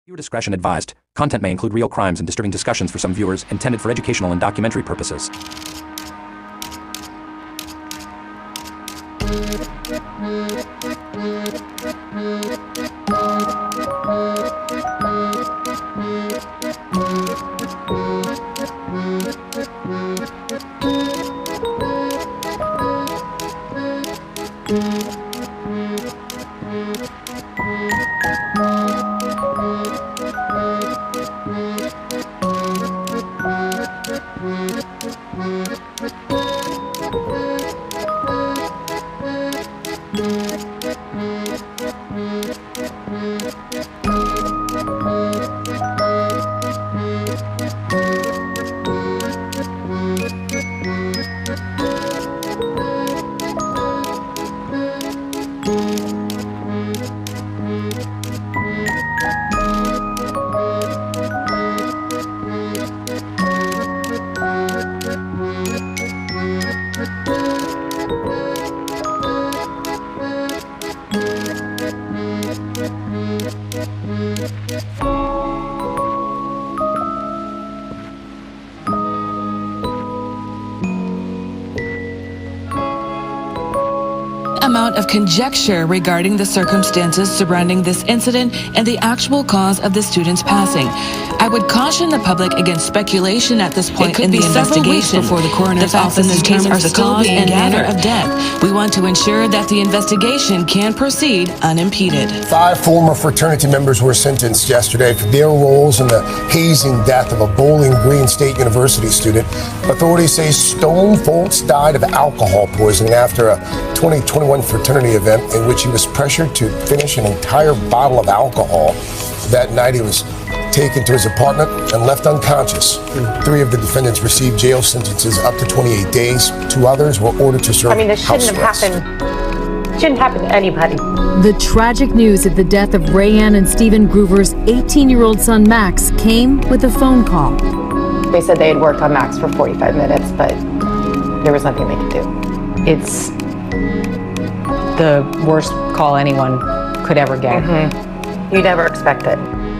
Viewer discretion advised. Content may include real crimes and disturbing discussions for some viewers, intended for educational and documentary purposes. Amount of conjecture regarding the circumstances surrounding this incident and the actual cause of the student's passing. I would caution the public against speculation at this point in the investigation. Before the coroner's office determines the cause and manner of death. We want to ensure that the investigation can proceed unimpeded. 5 former fraternity members were sentenced yesterday for their roles in the hazing death of a Bowling Green State University student. Authorities say Stone Foltz died of alcohol poisoning after a 2021 fraternity event in which he was pressured to finish an entire bottle of alcohol. That night he was taken to his apartment and left unconscious. 3 of the defendants received jail sentences up to 28 days. 2 others were ordered to serve this shouldn't have happened. Shouldn't happen to anybody. The tragic news of the death of Rayanne and Stephen Groover's 18-year-old son Max came with a phone call. They said they had worked on Max for 45 minutes, but there was nothing they could do. It's the worst call anyone could ever get. You never expect it.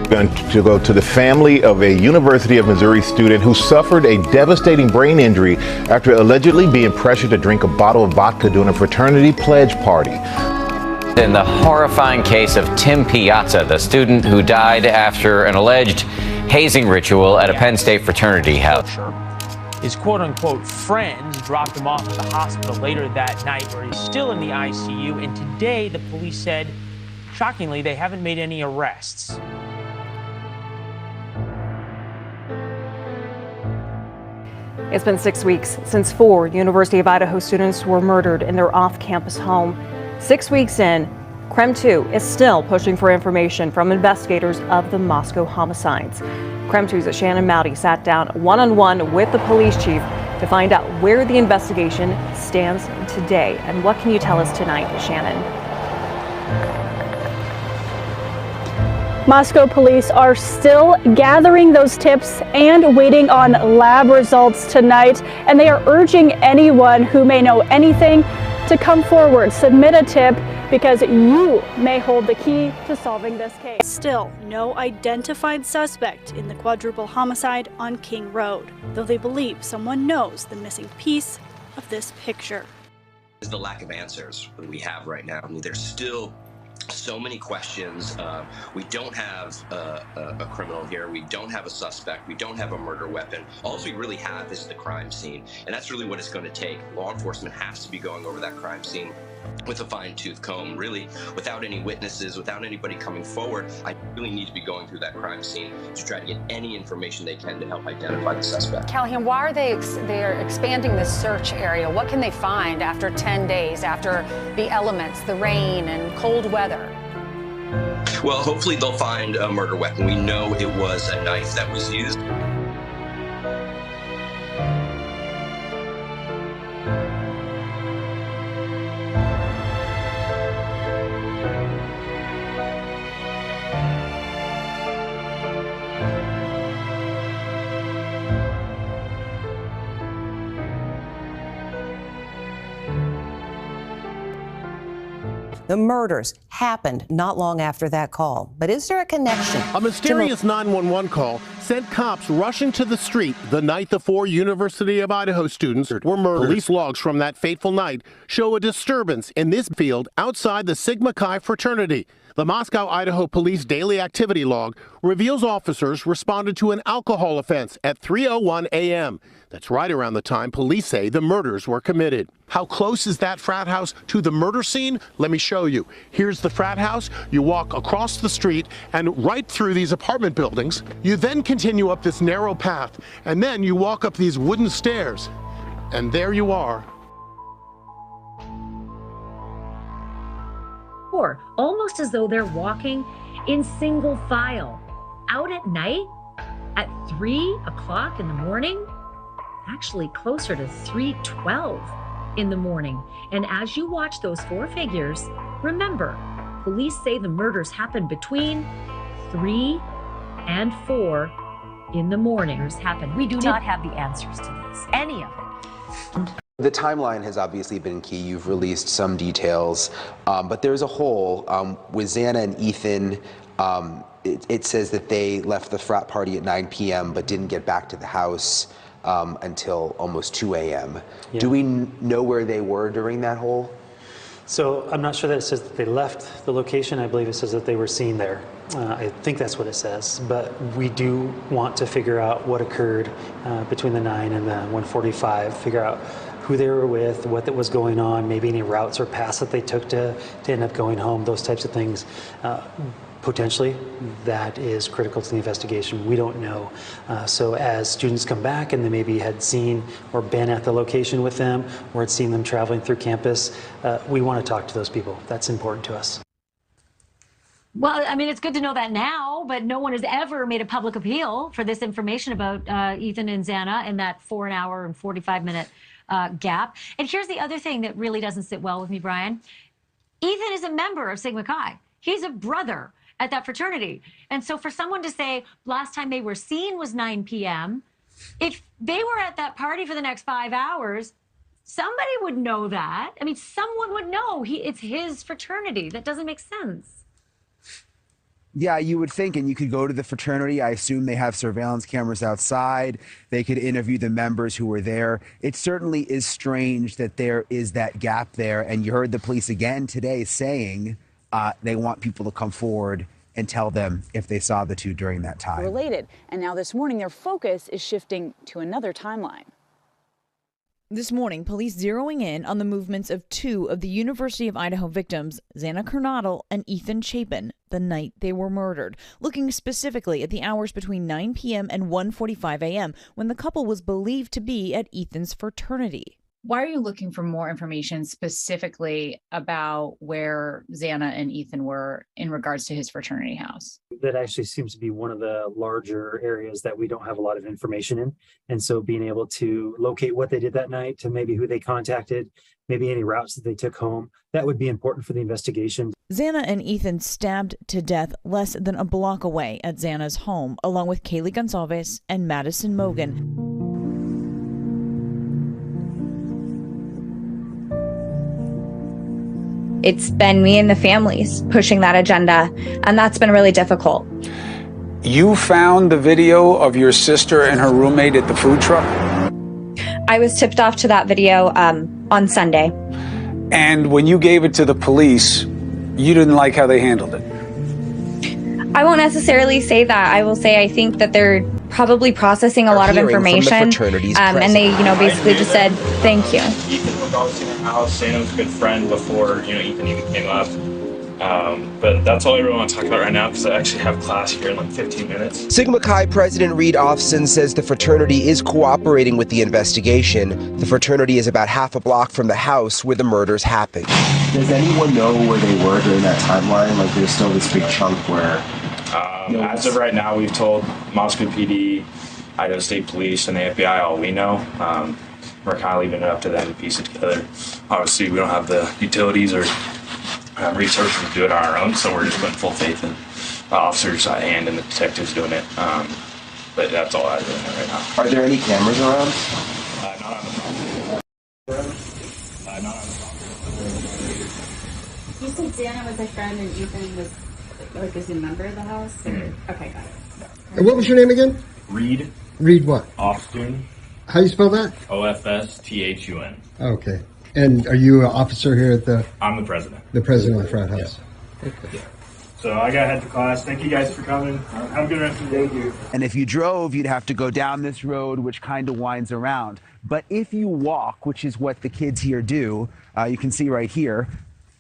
Going to go to the family of a University of Missouri student who suffered a devastating brain injury after allegedly being pressured to drink a bottle of vodka during a fraternity pledge party. In the horrifying case of Tim Piazza, the student who died after an alleged hazing ritual at a Penn State fraternity house. His quote-unquote friends dropped him off at the hospital later that night where he's still in the ICU, and today the police said, shockingly, they haven't made any arrests. It's been 6 weeks since 4 University of Idaho students were murdered in their off-campus home. 6 weeks in, KREM 2 is still pushing for information from investigators of the Moscow homicides. KREM 2's Shannon Mowdy sat down one-on-one with the police chief to find out where the investigation stands today. And what can you tell us tonight, Shannon? Moscow police are still gathering those tips and waiting on lab results tonight, and they are urging anyone who may know anything to come forward, submit a tip, because you may hold the key to solving this case. Still, no identified suspect in the quadruple homicide on King Road, though they believe someone knows the missing piece of this picture. Is the lack of answers that we have right now. I mean, there's still so many questions. We don't have a criminal here. We don't have a suspect. We don't have a murder weapon. All we really have is the crime scene, and that's really what it's going to take. Law enforcement has to be going over that crime scene with a fine-tooth comb, really, without any witnesses, without anybody coming forward. I really need to be going through that crime scene to try to get any information they can to help identify the suspect. Callahan, why are they expanding this search area? What can they find after 10 days, after the elements, the rain and cold weather? Well, hopefully they'll find a murder weapon. We know it was a knife that was used. The murders happened not long after that call. But is there a connection? A mysterious 911 call sent cops rushing to the street the night the 4 University of Idaho students were murdered. Police logs from that fateful night show a disturbance in this field outside the Sigma Chi fraternity. The Moscow, Idaho Police daily activity log reveals officers responded to an alcohol offense at 3:01 a.m. That's right around the time police say the murders were committed. How close is that frat house to the murder scene? Let me show you. Here's the frat house. You walk across the street and right through these apartment buildings. You then continue up this narrow path, and then you walk up these wooden stairs. And there you are. Almost as though they're walking in single file out at night at 3 o'clock in the morning, actually closer to 3:12 in the morning. And as you watch those 4 figures, remember, police say the murders happened between 3 and 4 in the morning. We do not have the answers to this, any of it. The timeline has obviously been key. You've released some details, but there's a hole with Xana and Ethan. It says that they left the frat party at 9 p.m. but didn't get back to the house until almost 2 a.m. Yeah. Do we know where they were during that hole? So I'm not sure that it says that they left the location. I believe it says that they were seen there. I think that's what it says, but we do want to figure out what occurred between the 9 and the 1:45, figure out who they were with, what that was going on, maybe any routes or paths that they took to end up going home, those types of things. Potentially, that is critical to the investigation. We don't know. So as students come back and they maybe had seen or been at the location with them or had seen them traveling through campus, we want to talk to those people. That's important to us. Well, I mean, it's good to know that now, but no one has ever made a public appeal for this information about Ethan and Xana in that 4 hour and 45-minute gap. And here's the other thing that really doesn't sit well with me, Brian. Ethan is a member of Sigma Chi. He's a brother at that fraternity. And so for someone to say last time they were seen was 9 p.m., if they were at that party for the next 5 hours, somebody would know that. I mean, someone would know. It's his fraternity. That doesn't make sense. Yeah, you would think, and you could go to the fraternity. I assume they have surveillance cameras outside. They could interview the members who were there. It certainly is strange that there is that gap there. And you heard the police again today saying they want people to come forward and tell them if they saw the two during that time. Related. And now this morning, their focus is shifting to another timeline. This morning, police zeroing in on the movements of 2 of the University of Idaho victims, Xana Kernodle and Ethan Chapin, the night they were murdered, looking specifically at the hours between 9 p.m. and 1:45 a.m. when the couple was believed to be at Ethan's fraternity. Why are you looking for more information specifically about where Xana and Ethan were in regards to his fraternity house? That actually seems to be one of the larger areas that we don't have a lot of information in. And so being able to locate what they did that night, to maybe who they contacted, maybe any routes that they took home, that would be important for the investigation. Xana and Ethan stabbed to death less than a block away at Xana's home, along with Kaylee Gonsalves and Madison Mogan. It's been me and the families pushing that agenda, and that's been really difficult. You found the video of your sister and her roommate at the food truck? I was tipped off to that video on Sunday. And when you gave it to the police, you didn't like how they handled it? I won't necessarily say that. I will say I think that they're probably processing a lot of information, and they, basically just said, thank you. Ethan was obviously in our house. Xana was a good friend before, Ethan even came up. But that's all I really want to talk about right now because I actually have class here in like 15 minutes. Sigma Chi President Reed Offson says the fraternity is cooperating with the investigation. The fraternity is about half a block from the house where the murders happened. Does anyone know where they were during that timeline? Like there's still this big chunk where... As of right now, we've told Moscow PD, Idaho State Police, and the FBI all we know. We're kind of leaving it up to them to piece it together. Obviously, we don't have the utilities or resources to do it on our own, so we're just putting full faith in the officers and in the detectives doing it. But that's all I really know right now. Are there any cameras around? Not on the property. Not on the property. He's said Xana was a friend and Ethan was is a member of the house? Or? Okay, got it. And what was your name again? Reed. Reed what? Ofstun. How do you spell that? OFSTHUN. Okay. And are you an officer here at the... I'm the president. The president of the frat house. Yeah. So I gotta head to class. Thank you guys for coming. Have a good rest of the day here. And if you drove, you'd have to go down this road, which kind of winds around. But if you walk, which is what the kids here do, you can see right here,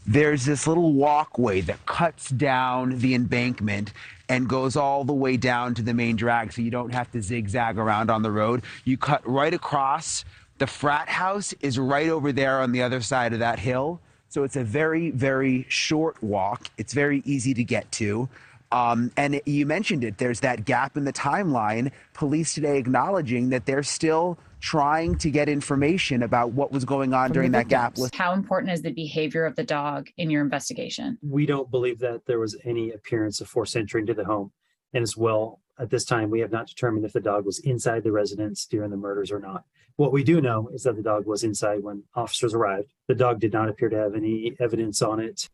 there's this little walkway that cuts down the embankment and goes all the way down to the main drag, so you don't have to zigzag around on the road. You cut right across. The frat house is right over there on the other side of that hill. So it's a very, very short walk. It's very easy to get to. And you mentioned it, there's that gap in the timeline. Police today acknowledging that they're still trying to get information about what was going on during that gap. How important is the behavior of the dog in your investigation? We don't believe that there was any appearance of forced entry into the home. And as well, at this time, we have not determined if the dog was inside the residence during the murders or not. What we do know is that the dog was inside when officers arrived. The dog did not appear to have any evidence on it.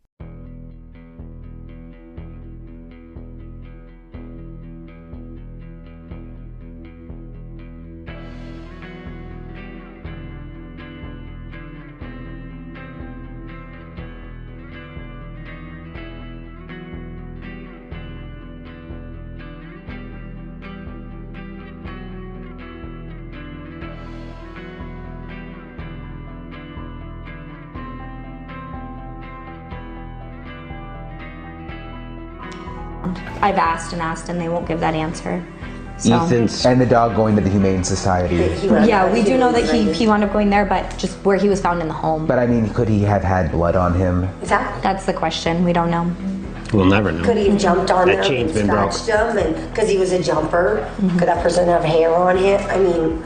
I've asked and they won't give that answer. So. Ethan's and the dog going to the Humane Society. Yeah, we do know that he wound up going there, but just where he was found in the home. But I mean, could he have had blood on him? That's the question. We don't know. We'll never know. Could he have jumped on that them chain's and been broke. scratched them? And because he was a jumper, could that person have hair on it? I mean,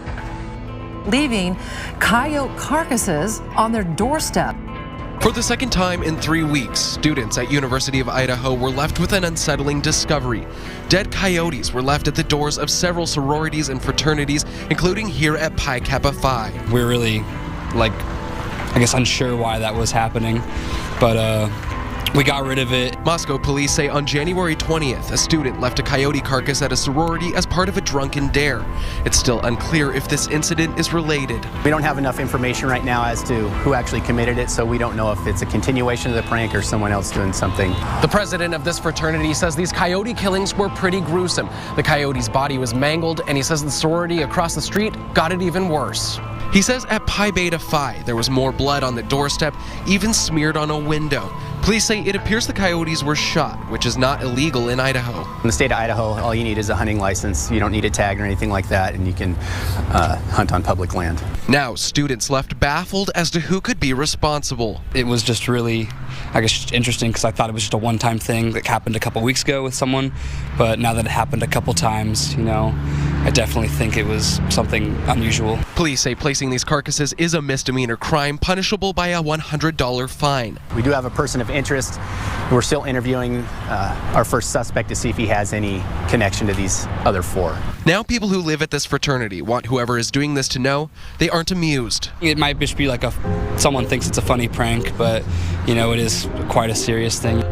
leaving coyote carcasses on their doorstep. For the second time in 3 weeks, students at University of Idaho were left with an unsettling discovery. Dead coyotes were left at the doors of several sororities and fraternities, including here at Pi Kappa Phi. We're really, unsure why that was happening, but we got rid of it. Moscow police say on January 20th, a student left a coyote carcass at a sorority as part of a drunken dare. It's still unclear if this incident is related. We don't have enough information right now as to who actually committed it, so we don't know if it's a continuation of the prank or someone else doing something. The president of this fraternity says these coyote killings were pretty gruesome. The coyote's body was mangled, and he says the sorority across the street got it even worse. He says at Pi Beta Phi, there was more blood on the doorstep, even smeared on a window. Police say it appears the coyotes were shot, which is not illegal in Idaho. In the state of Idaho, all you need is a hunting license. You don't need a tag or anything like that, and you can hunt on public land. Now, students left baffled as to who could be responsible. It was just really, interesting because I thought it was just a one-time thing that happened a couple weeks ago with someone, but now that it happened a couple times, I definitely think it was something unusual. Police say placing these carcasses is a misdemeanor crime punishable by a $100 fine. We do have a person of interest. We're still interviewing our first suspect to see if he has any connection to these other four. Now people who live at this fraternity want whoever is doing this to know they aren't amused. It might just be someone thinks it's a funny prank, but it is quite a serious thing.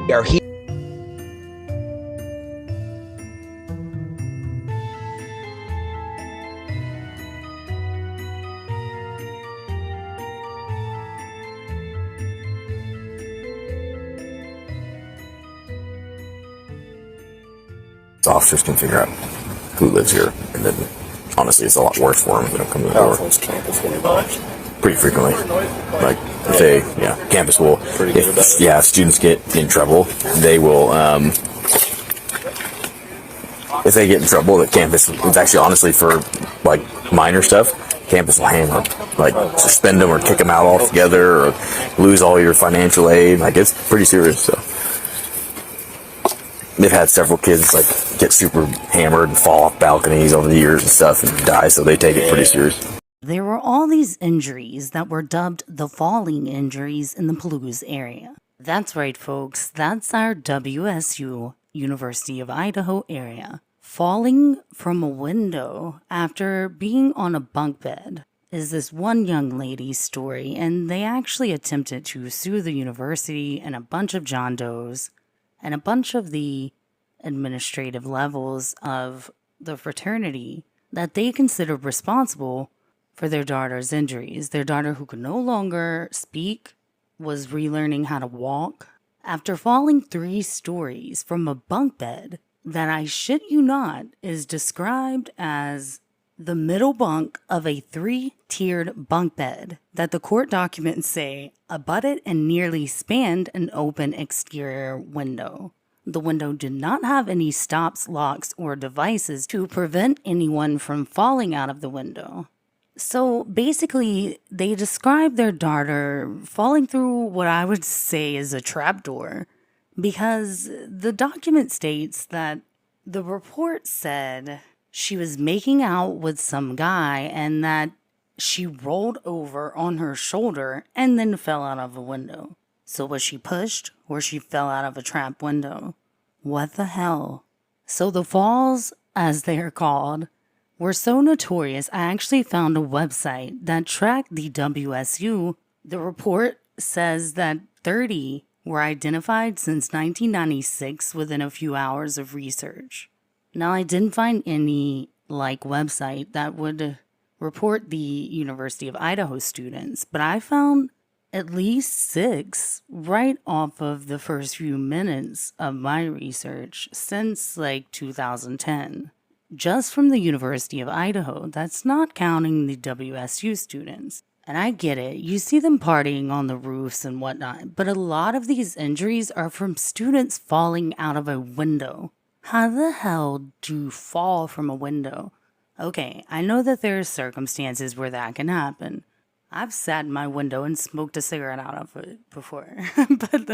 Are here. Officers can figure out who lives here, and then honestly, it's a lot worse for them if they don't come to the door. Pretty frequently. Like, if they, campus will, if students get in trouble, they will, if they get in trouble, the campus, it's actually honestly for, minor stuff, campus will hammer, like suspend them or kick them out altogether, or lose all your financial aid. Like, it's pretty serious. So they've had several kids like get super hammered and fall off balconies over the years and stuff and die. So they take it pretty serious. There were all these injuries that were dubbed the falling injuries in the Palouse area. That's right, folks. That's our WSU, University of Idaho area. Falling from a window after being on a bunk bed is this one young lady's story, and they actually attempted to sue the university and a bunch of John Does and a bunch of the administrative levels of the fraternity that they considered responsible for their daughter's injuries. Their daughter, who could no longer speak, was relearning how to walk after falling 3 stories from a bunk bed that, I shit you not, is described as the middle bunk of a 3-tiered bunk bed that the court documents say abutted and nearly spanned an open exterior window. The window did not have any stops, locks, or devices to prevent anyone from falling out of the window. So basically, they described their daughter falling through what I would say is a trapdoor, because the document states that the report said she was making out with some guy and that she rolled over on her shoulder and then fell out of a window. So was she pushed or she fell out of a trap window? What the hell? So the falls, as they are called, were so notorious, I actually found a website that tracked the WSU. The report says that 30 were identified since 1996 within a few hours of research. Now, I didn't find any website that would report the University of Idaho students, but I found at least 6 right off of the first few minutes of my research since 2010. Just from the University of Idaho. That's not counting the WSU students. And I get it, you see them partying on the roofs and whatnot, but a lot of these injuries are from students falling out of a window. How the hell do you fall from a window? Okay, I know that there's circumstances where that can happen. I've sat in my window and smoked a cigarette out of it before. But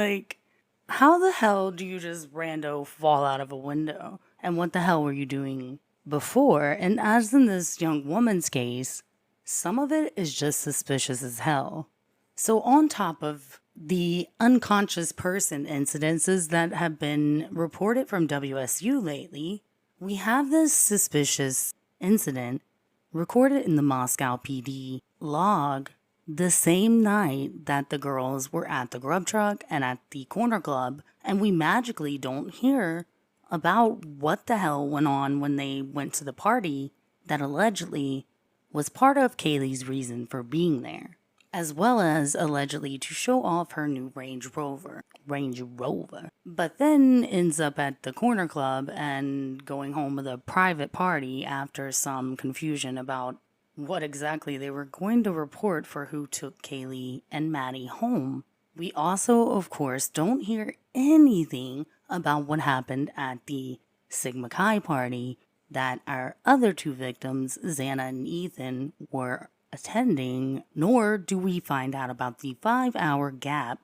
how the hell do you just rando fall out of a window? And what the hell were you doing before? And as in this young woman's case, some of it is just suspicious as hell. So on top of the unconscious person incidences that have been reported from WSU lately, we have this suspicious incident recorded in the Moscow PD log the same night that the girls were at the grub truck and at the corner club, and we magically don't hear about what the hell went on when they went to the party that allegedly was part of Kaylee's reason for being there, as well as allegedly to show off her new Range Rover, but then ends up at the corner club and going home with a private party after some confusion about what exactly they were going to report for who took Kaylee and Maddie home. We also, of course, don't hear anything about what happened at the Sigma Chi party that our other 2 victims, Xana and Ethan, were attending, nor do we find out about the 5-hour gap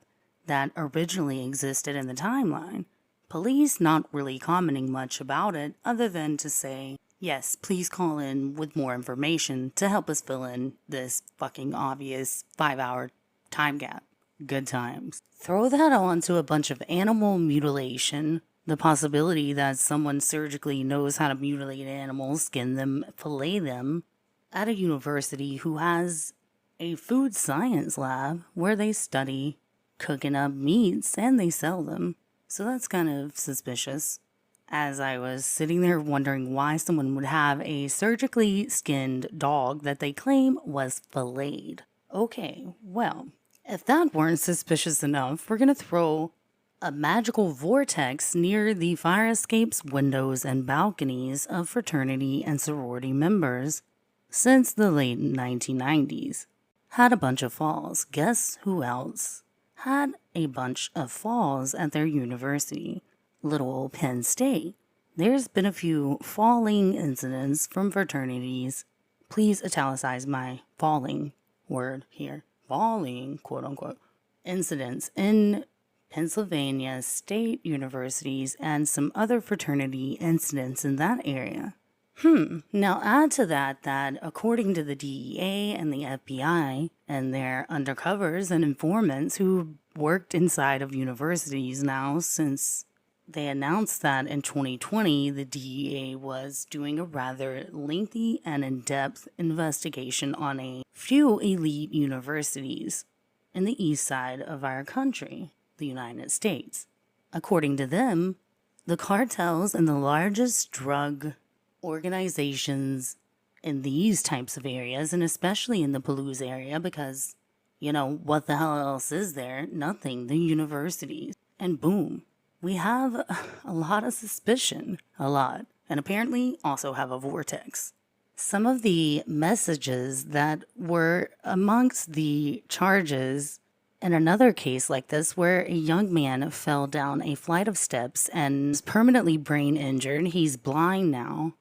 that originally existed in the timeline. Police not really commenting much about it other than to say, yes, please call in with more information to help us fill in this fucking obvious 5-hour time gap. Good times. Throw that onto a bunch of animal mutilation, the possibility that someone surgically knows how to mutilate animals, skin them, fillet them, at a university who has a food science lab where they study cooking up meats and they sell them. So that's kind of suspicious. As I was sitting there wondering why someone would have a surgically skinned dog that they claim was filleted. Okay, well, if that weren't suspicious enough, we're gonna throw a magical vortex near the fire escapes, windows, and balconies of fraternity and sorority members since the late 1990s. Had a bunch of falls. Guess who else had a bunch of falls at their university? Little old Penn State. There's been a few falling incidents from fraternities please italicize my falling word here, falling, quote unquote, incidents in Pennsylvania state universities and some other fraternity incidents in that area. Now add to that according to the DEA and the FBI and their undercovers and informants who worked inside of universities now since they announced that in 2020 the DEA was doing a rather lengthy and in-depth investigation on a few elite universities in the east side of our country, the United States. According to them, the cartels and the largest drug organizations in these types of areas, and especially in the Palouse area, because, what the hell else is there? Nothing. The universities. And boom, we have a lot of suspicion. A lot. And apparently also have a vortex. Some of the messages that were amongst the charges in another case like this, where a young man fell down a flight of steps and is permanently brain injured. He's blind now.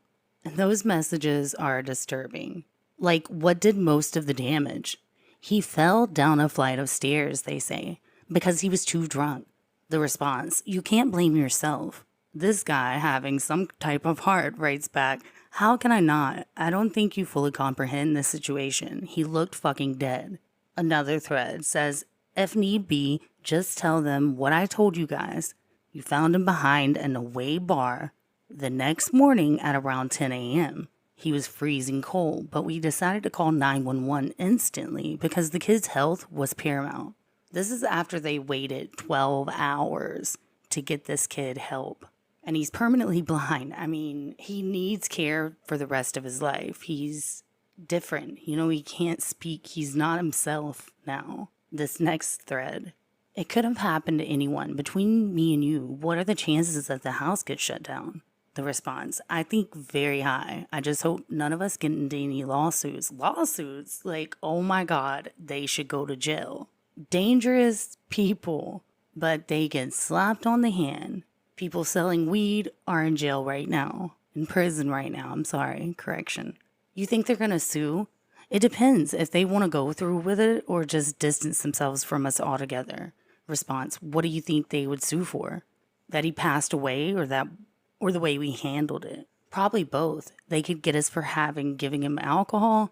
And those messages are disturbing. Like, what did most of the damage? He fell down a flight of stairs, they say, because he was too drunk. The response, you can't blame yourself. This guy, having some type of heart, writes back, how can I not? I don't think you fully comprehend this situation. He looked fucking dead. Another thread says, if need be, just tell them what I told you guys. You found him behind an away bar the next morning at around 10 a.m. He was freezing cold, but we decided to call 911 instantly because the kid's health was paramount. This is after they waited 12 hours to get this kid help. And he's permanently blind. I mean, he needs care for the rest of his life. He's different. He can't speak. He's not himself now. This next thread. It could have happened to anyone. Between me and you, what are the chances that the house gets shut down? The response, I think very high. I just hope none of us get into any lawsuits. Lawsuits? Like, oh my God, they should go to jail. Dangerous people, but they get slapped on the hand. People selling weed are in jail right now. In prison right now, I'm sorry, correction. You think they're gonna sue? It depends if they want to go through with it or just distance themselves from us altogether. Response, what do you think they would sue for? That he passed away or the way we handled it? Probably both. They could get us for giving him alcohol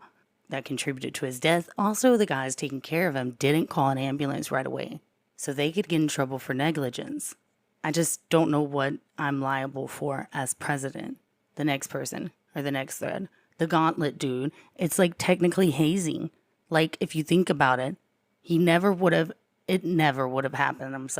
that contributed to his death. Also, the guys taking care of him didn't call an ambulance right away. So they could get in trouble for negligence. I just don't know what I'm liable for as president. The next person, or the next thread. The gauntlet dude, it's like technically hazing. Like, if you think about it, it never would have happened,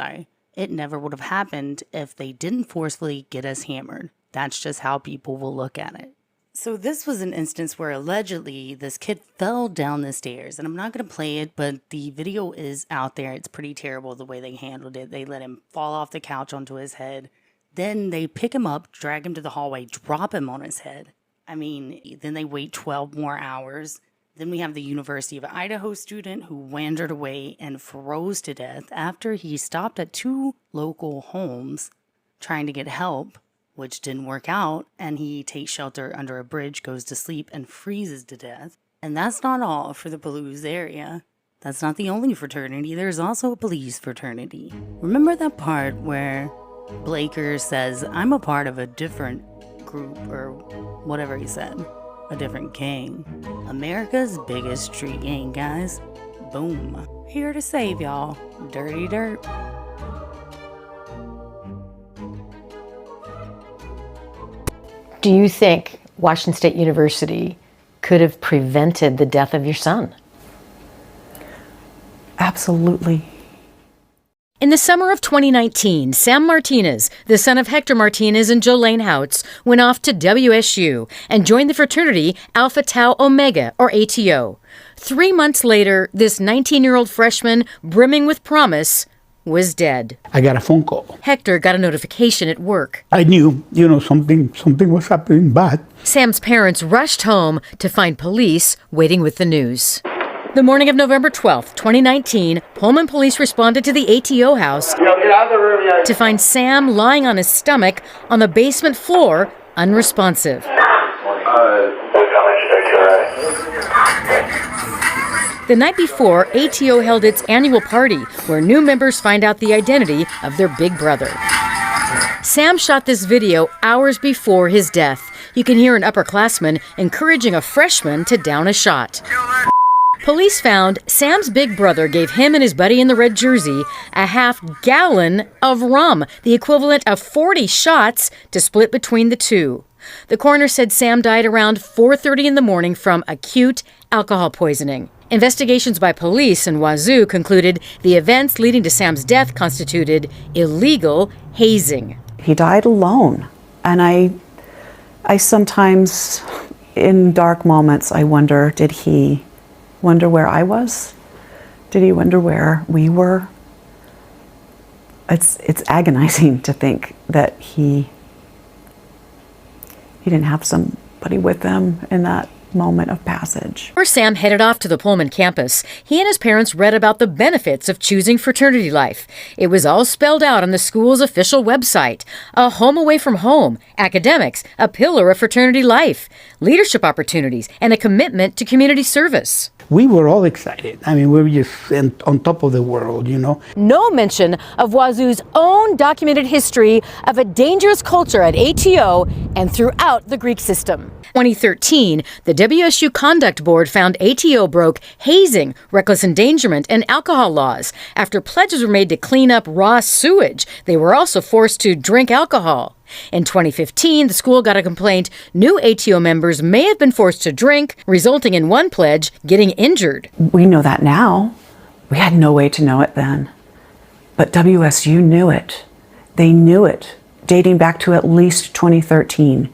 It never would have happened if they didn't forcefully get us hammered. That's just how people will look at it. So this was an instance where allegedly this kid fell down the stairs. And I'm not going to play it, but the video is out there. It's pretty terrible the way they handled it. They let him fall off the couch onto his head. Then they pick him up, drag him to the hallway, drop him on his head. Then they wait 12 more hours. Then we have the University of Idaho student who wandered away and froze to death after he stopped at 2 local homes trying to get help, which didn't work out, and he takes shelter under a bridge, goes to sleep, and freezes to death. And that's not all for the Palouse area. That's not the only fraternity. There's also a police fraternity. Remember that part where Blaker says, I'm a part of a different group, or whatever he said. A different gang. America's biggest street gang, guys. Boom. Here to save y'all. Dirty dirt. Do you think Washington State University could have prevented the death of your son? Absolutely. In the summer of 2019, Sam Martinez, the son of Hector Martinez and Jolene Houts, went off to WSU and joined the fraternity Alpha Tau Omega, or ATO. 3 months later, this 19-year-old freshman, brimming with promise, was dead. I got a phone call. Hector got a notification at work. I knew, something was happening bad. Sam's parents rushed home to find police waiting with the news. The morning of November 12th, 2019, Pullman police responded to the ATO house to find Sam lying on his stomach on the basement floor, unresponsive. The night before, ATO held its annual party where new members find out the identity of their big brother. Sam shot this video hours before his death. You can hear an upperclassman encouraging a freshman to down a shot. Police found Sam's big brother gave him and his buddy in the red jersey a half-gallon of rum, the equivalent of 40 shots, to split between the two. The coroner said Sam died around 4:30 in the morning from acute alcohol poisoning. Investigations by police in Wazoo concluded the events leading to Sam's death constituted illegal hazing. He died alone, and I sometimes, in dark moments, I wonder, did he wonder where I was? Did he wonder where we were? It's agonizing to think that he didn't have somebody with him in that moment of passage. Before Sam headed off to the Pullman campus, he and his parents read about the benefits of choosing fraternity life. It was all spelled out on the school's official website. A home away from home, academics, a pillar of fraternity life, leadership opportunities, and a commitment to community service. We were all excited. I mean, we were just on top of the world, you know. No mention of Wazoo's own documented history of a dangerous culture at ATO and throughout the Greek system. 2013, the WSU Conduct Board found ATO broke hazing, reckless endangerment, and alcohol laws. After pledges were made to clean up raw sewage, they were also forced to drink alcohol. In 2015, the school got a complaint new ATO members may have been forced to drink, resulting in one pledge getting injured. We know that now. We had no way to know it then. But WSU knew it. They knew it, dating back to at least 2013,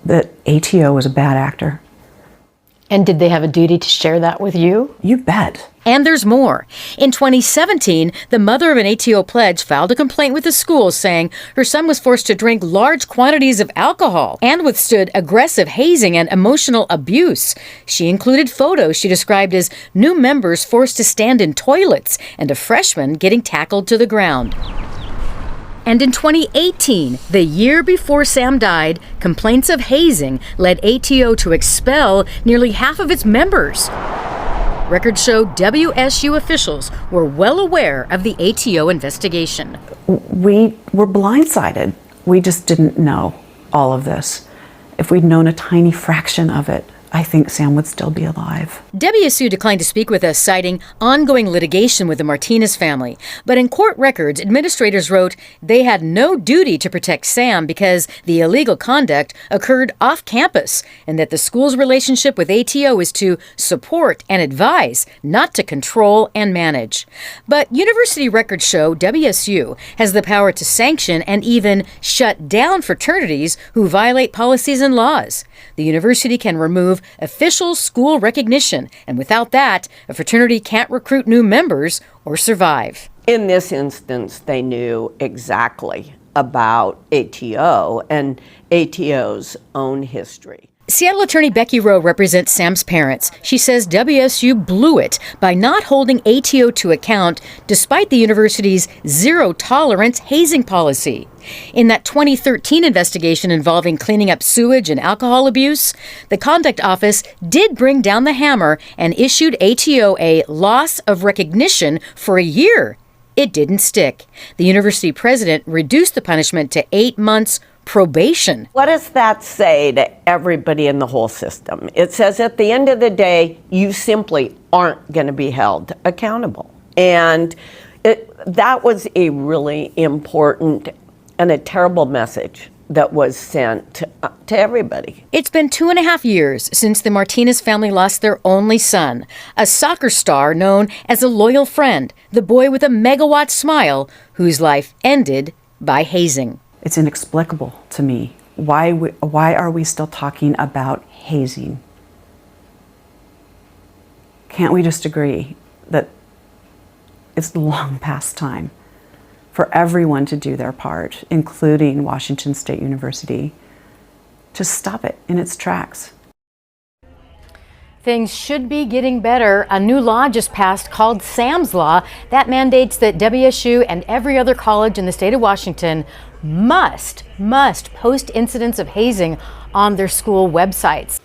that ATO was a bad actor. And did they have a duty to share that with you? You bet. And there's more. In 2017, the mother of an ATO pledge filed a complaint with the school saying her son was forced to drink large quantities of alcohol and withstood aggressive hazing and emotional abuse. She included photos she described as new members forced to stand in toilets and a freshman getting tackled to the ground. And in 2018, the year before Sam died, complaints of hazing led ATO to expel nearly half of its members. Records show WSU officials were well aware of the ATO investigation. We were blindsided. We just didn't know all of this. If we'd known a tiny fraction of it, I think Sam would still be alive. WSU declined to speak with us, citing ongoing litigation with the Martinez family. But in court records, administrators wrote they had no duty to protect Sam because the illegal conduct occurred off campus, and that the school's relationship with ATO is to support and advise, not to control and manage. But university records show WSU has the power to sanction and even shut down fraternities who violate policies and laws. The university can remove official school recognition, and without that, a fraternity can't recruit new members or survive. In this instance, they knew exactly about ATO and ATO's own history. Seattle attorney Becky Rowe represents Sam's parents. She says WSU blew it by not holding ATO to account despite the university's zero-tolerance hazing policy. In that 2013 investigation involving cleaning up sewage and alcohol abuse, the Conduct Office did bring down the hammer and issued ATO a loss of recognition for a year. It didn't stick. The university president reduced the punishment to 8 months probation. What does that say to everybody in the whole system? It says at the end of the day, you simply aren't going to be held accountable. And that was a really important and a terrible message that was sent to everybody. It's been 2.5 years since the Martinez family lost their only son, a soccer star known as a loyal friend, the boy with a megawatt smile whose life ended by hazing. It's inexplicable to me. Why are we still talking about hazing? Can't we just agree that it's long past time for everyone to do their part, including Washington State University, to stop it in its tracks? Things should be getting better. A new law just passed called Sam's Law that mandates that WSU and every other college in the state of Washington must post incidents of hazing on their school websites.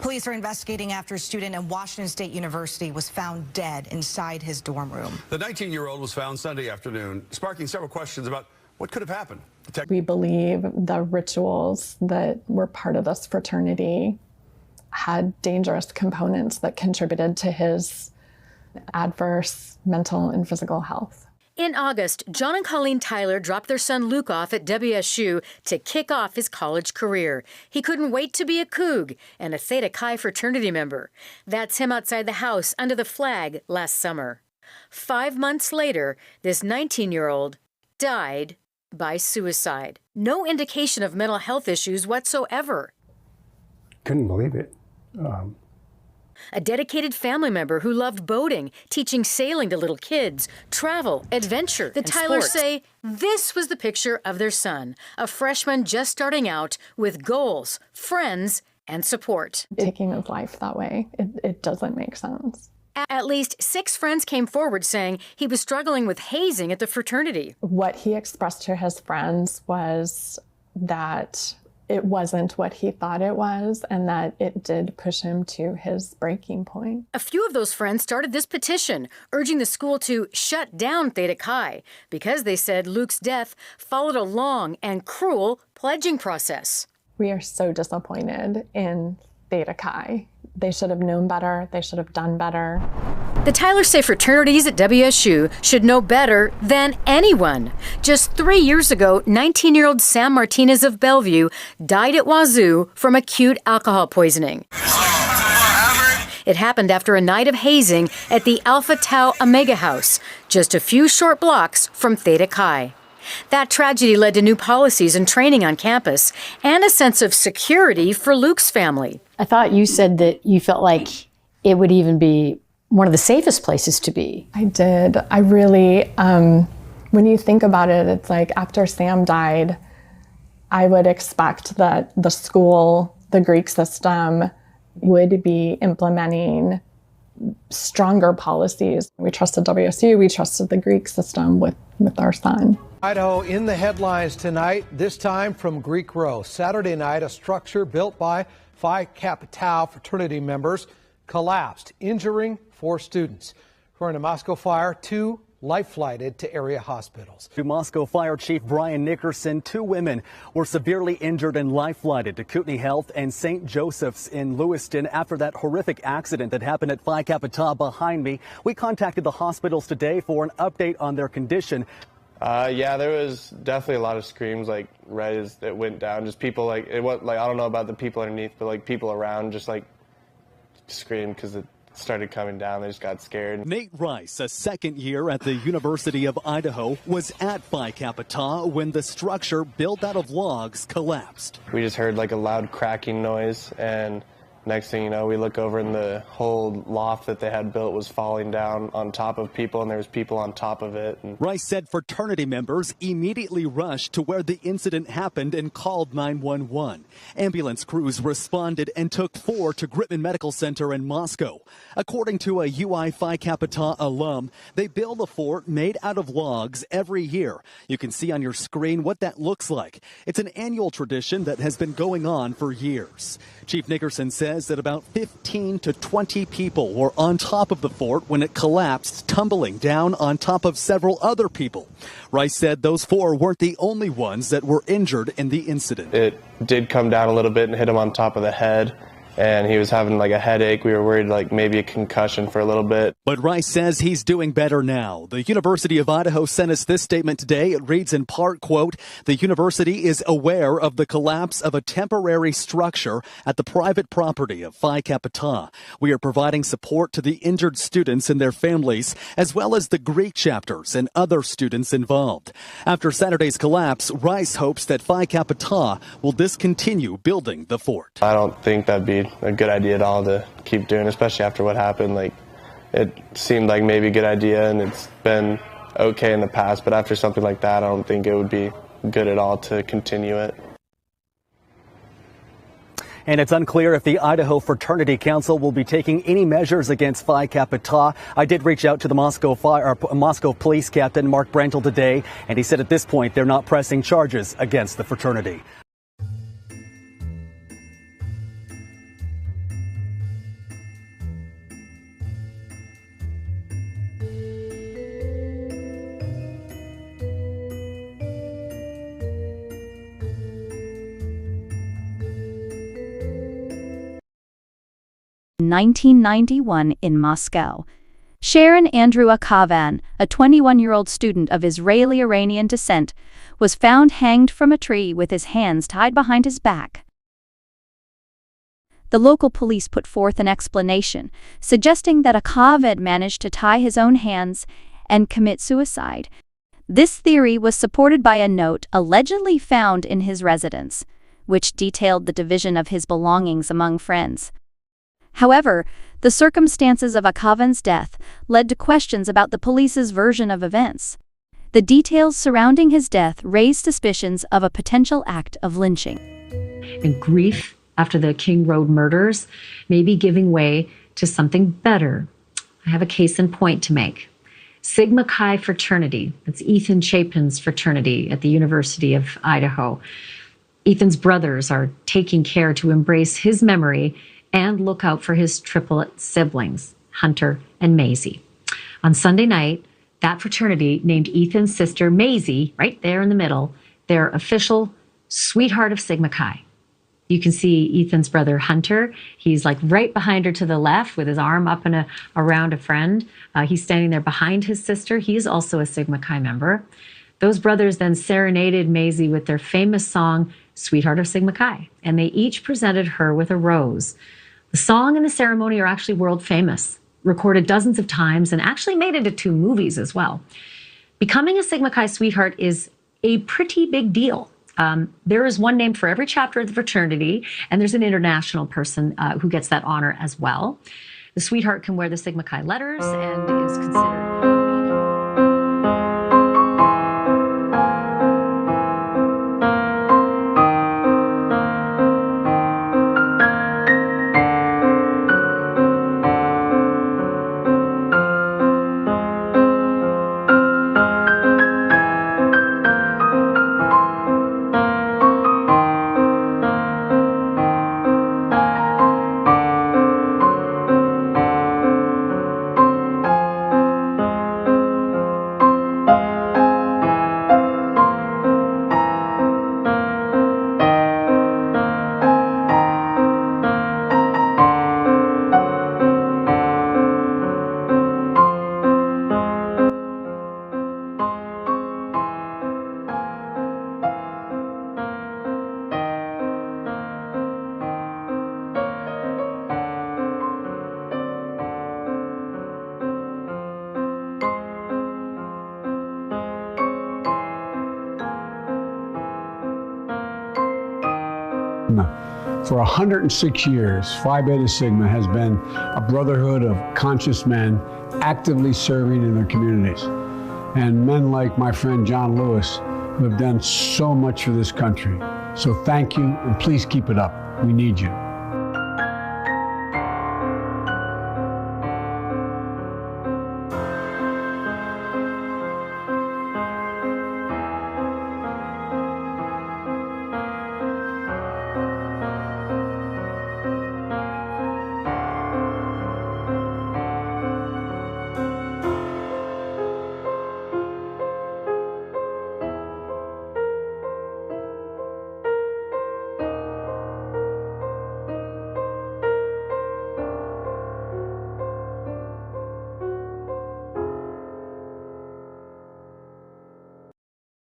Police are investigating after a student at Washington State University was found dead inside his dorm room. The 19-year-old was found Sunday afternoon, sparking several questions about what could have happened. We believe the rituals that were part of this fraternity had dangerous components that contributed to his adverse mental and physical health. In August, John and Colleen Tyler dropped their son Luke off at WSU to kick off his college career. He couldn't wait to be a Coug and a Theta Chi fraternity member. That's him outside the house under the flag last summer. 5 months later, this 19-year-old died by suicide. No indication of mental health issues whatsoever. Couldn't believe it. A dedicated family member who loved boating, teaching sailing to little kids, travel, adventure. The Tylers say this was the picture of their son, a freshman just starting out with goals, friends, and support. Taking his life that way, it doesn't make sense. At least 6 friends came forward saying he was struggling with hazing at the fraternity. What he expressed to his friends was that it wasn't what he thought it was, and that it did push him to his breaking point. A few of those friends started this petition, urging the school to shut down Theta Chi, because they said Luke's death followed a long and cruel pledging process. We are so disappointed in Theta Chi. They should have known better. They should have done better. The Tylers say fraternities at WSU should know better than anyone. Just 3 years ago, 19-year-old Sam Martinez of Bellevue died at Wazoo from acute alcohol poisoning. It happened after a night of hazing at the Alpha Tau Omega House, just a few short blocks from Theta Chi. That tragedy led to new policies and training on campus and a sense of security for Luke's family. I thought you said that you felt like it would even be one of the safest places to be. I did. I really, when you think about it, it's like after Sam died, I would expect that the school, the Greek system, would be implementing stronger policies. We trusted WSU, we trusted the Greek system with our son. Idaho in the headlines tonight, this time from Greek Row. Saturday night, a structure built by Phi Kappa Tau fraternity members collapsed, injuring 4 students. According to Moscow Fire, 2 life-flighted to area hospitals. To Moscow Fire Chief Bryan Nickerson, 2 women were severely injured and life-flighted to Kootenai Health and St. Joseph's in Lewiston after that horrific accident that happened at Phi Kappa Tau behind me. We contacted the hospitals today for an update on their condition. Yeah, there was definitely a lot of screams, like, right as it went down. Just people, like, it was, like, I don't know about the people underneath, but, like, people around just, like, screamed because it started coming down. They just got scared. Nate Rice, a second year at the University of Idaho, was at Phi Kappa Tau when the structure built out of logs collapsed. We just heard, like, a loud cracking noise, and next thing you know, we look over and the whole loft that they had built was falling down on top of people, and there was people on top of it. And Rice said fraternity members immediately rushed to where the incident happened and called 911. Ambulance crews responded and took 4 to Gritman Medical Center in Moscow. According to a UI Phi Kappa Tau alum, they build a fort made out of logs every year. You can see on your screen what that looks like. It's an annual tradition that has been going on for years. Chief Nickerson says that about 15 to 20 people were on top of the fort when it collapsed, tumbling down on top of several other people. Rice said those 4 weren't the only ones that were injured in the incident. it did come down a little bit and hit him on top of the head, and he was having like a headache. We were worried like maybe a concussion for a little bit. But Rice says he's doing better now. The University of Idaho sent us this statement today. It reads in part, quote, "The university is aware of the collapse of a temporary structure at the private property of Phi Kappa Tau. We are providing support to the injured students and their families, as well as the Greek chapters and other students involved." After Saturday's collapse, Rice hopes that Phi Kappa Tau will discontinue building the fort. I don't think that'd be a good idea at all to keep doing, especially after what happened. Like, it seemed like maybe a good idea, and it's been okay in the past, but after something like that, I don't think it would be good at all to continue it. And it's unclear if the Idaho Fraternity Council will be taking any measures against Phi Kappa Tau. I did reach out to the Moscow Police Captain Mark Brantle today, and he said at this point they're not pressing charges against the fraternity. 1991 in Moscow. Sharon Andrew Akavan, a 21-year-old student of Israeli-Iranian descent, was found hanged from a tree with his hands tied behind his back. The local police put forth an explanation, suggesting that Akavan managed to tie his own hands and commit suicide. This theory was supported by a note allegedly found in his residence, which detailed the division of his belongings among friends. However, the circumstances of Akavan's death led to questions about the police's version of events. The details surrounding his death raised suspicions of a potential act of lynching. And grief after the King Road murders may be giving way to something better. I have a case in point to make. Sigma Chi fraternity, that's Ethan Chapin's fraternity at the University of Idaho. Ethan's brothers are taking care to embrace his memory and look out for his triplet siblings, Hunter and Maisie. On Sunday night, that fraternity named Ethan's sister Maisie, right there in the middle, their official sweetheart of Sigma Chi. You can see Ethan's brother Hunter. He's like right behind her to the left with his arm up and around a friend. He's standing there behind his sister. He's also a Sigma Chi member. Those brothers then serenaded Maisie with their famous song, Sweetheart of Sigma Chi, and they each presented her with a rose. The song and the ceremony are actually world famous, recorded dozens of times, and actually made it into 2 movies as well. Becoming a Sigma Chi sweetheart is a pretty big deal. There is one named for every chapter of the fraternity, and there's an international person who gets that honor as well. The sweetheart can wear the Sigma Chi letters and is considered... For 106 years, Phi Beta Sigma has been a brotherhood of conscious men actively serving in their communities. And men like my friend John Lewis, who have done so much for this country. So thank you, and please keep it up. We need you.